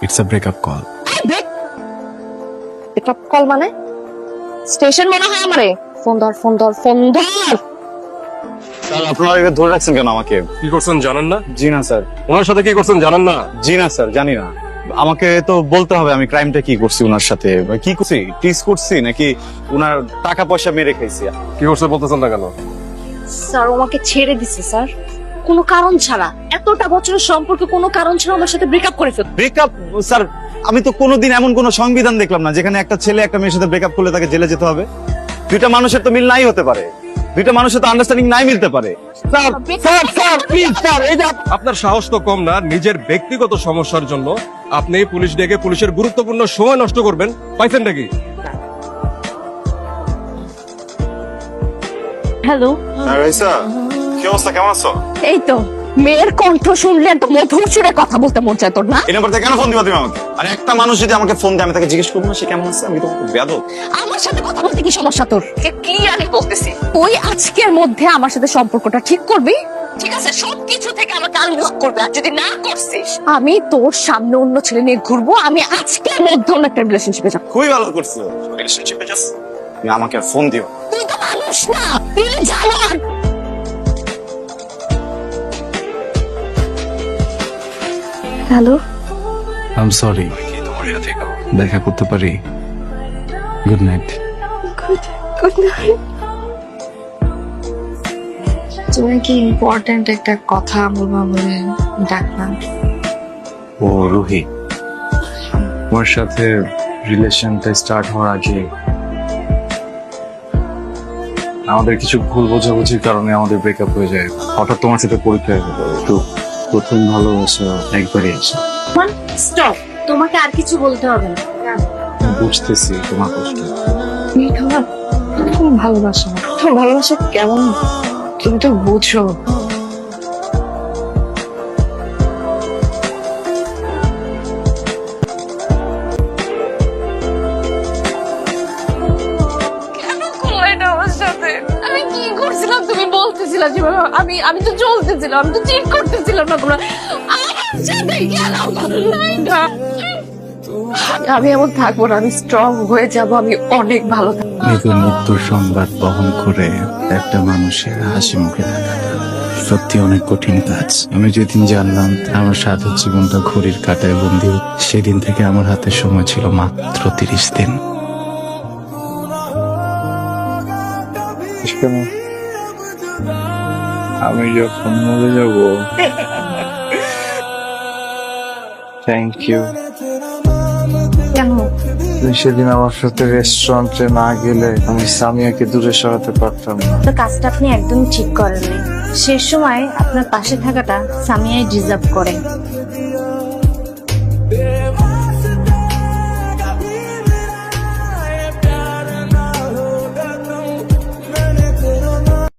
It's a breakup call. Breakup call মানে? Station মনে হয় আমারে। ফোন ধর ফোন ধর ফোন ধর। স্যার আপনারা এভাবে ধরে রাখছেন কেন আমাকে? কি করছেন জানেন না? জি না স্যার। ওনার সাথে কি করছেন জানেন না? জি না স্যার, জানি না। আমাকে তো বলতে হবে আমি ক্রাইমটা কি করছি ওনার সাথে। কি করছি? টিস করছি নাকি ওনার টাকা পয়সা মেরে খাইছি? কি করছে বলতেছেন না কেন? স্যার ও আমাকে ছেড়ে দিছে স্যার, কোনো কারণ ছাড়া। এতটা বছরের সম্পর্কে কোনো কারণ ছাড়া আমার সাথে ব্রেকআপ করে ফেল। ব্রেকআপ? স্যার আমি তো কোনোদিন এমন কোনো সংবিধান দেখলাম না যেখানে একটা ছেলে একটা মেয়ের সাথে ব্রেকআপ করলে তাকে জেলে যেতে হবে। দুইটা মানুষের তো মিল নাই হতে পারে, দুইটা মানুষের তো আন্ডারস্ট্যান্ডিং নাই মিলতে পারে। Sir sir sir please sir, এই যে আপনার সাহস তো কম না, নিজের ব্যক্তিগত সমস্যার জন্য আপনি পুলিশ ডেকে পুলিশের গুরুত্বপূর্ণ সময় নষ্ট করবেন। পাইছেন নাকি? হ্যালো, রাইসা কি অবস্থা, কেমন আছো? এই তো মেয়ের কণ্ঠ শুনলে তো মধুর সুরে কথা বলতে মন চায় তোর না? এই নাম্বার থেকে কেন ফোন দিবা তুমি আমাকে? আর একটা মানুষ যদি আমাকে ফোন দেয় আমি তাকে জিজ্ঞেস করবো না সে কেমন আছে? আমি তো বেয়াদব। আমার সাথে কথা বলতে কি সমস্যা তোর? ক্লিয়ারলি বলতেছি, তুই আজকের মধ্যে আমার সাথে সম্পর্কটা ঠিক করবি, ঠিক আছে? সবকিছু থেকে আমাকে আনব্লক করবে। আর যদি না করছিস আমি তোর সামনে অন্য ছেলে নিয়ে ঘুরবো। আমি আজকের মধ্যে অন্য একটা রিলেশনশিপে যাবো। খুবই ভালো করছো, রিলেশনশিপে যাস। তুমি আমাকে আর ফোন দিও। তুই তো মানুষ না, তুই জানোয়ার। Hello, I am sorry. দেখা করতে পারি? Good night. Good night. তুমি কি ইম্পর্টেন্ট একটা কথা বলবা বলে ডাকলাম? ও রুহি, তোমার সাথে রিলেশনটা স্টার্ট হওয়ার আগে আমাদের কিছু ভুল বোঝাবুঝির কারণে আমাদের ব্রেকআপ হয়ে যায়। হঠাৎ তোমার সাথে পরীক্ষা হয়ে গেল। তো প্রথম ভালোবাসা একবারই আসে। স্টপ, তোমাকে আর কিছু বলতে হবে না। আমি বুঝতেছি তোমার কষ্ট। তোমার ভালোবাসা, তোমার ভালোবাসা কেমন তুমি তো বুঝো। কেন করলে এটা আমার সাথে? আমি কি করছিলাম? তুমি বলতেছিলাম যে আমি তো চলতেছিলাম, আমি তো চিট করতেছিলাম না। তোমরা আমার সাথে কেন করলে এটা? আমি এমন থাকবো না, আমি স্ট্রং হয়ে যাব, আমি অনেক ভালো থাকবো। মৃত্যুর মৃত্যুর সংবাদ বহন করে একটা মানুষের হাসি মুখে থাকাটা সত্যি অনেক কঠিন কাজ। আমি যেদিন জানলাম আমার সাধু জীবনটা ঘড়ির কাঁটায় বন্দি, সেদিন থেকে আমার হাতে সময় ছিল মাত্র 30 দিন। আমি যখন মরে যাব, থ্যাংক ইউ। কেন? তুমি সেদিন আমার সাথে রেস্টুরেন্টে না গেলে আমি সামিয়াকে দূরে সরাতে পারতাম না। তো কাজটা আপনি একদম ঠিক করেননি। শেষ সময় আপনার পাশে থাকাটা সামিয়াই ডিজার্ভ করে।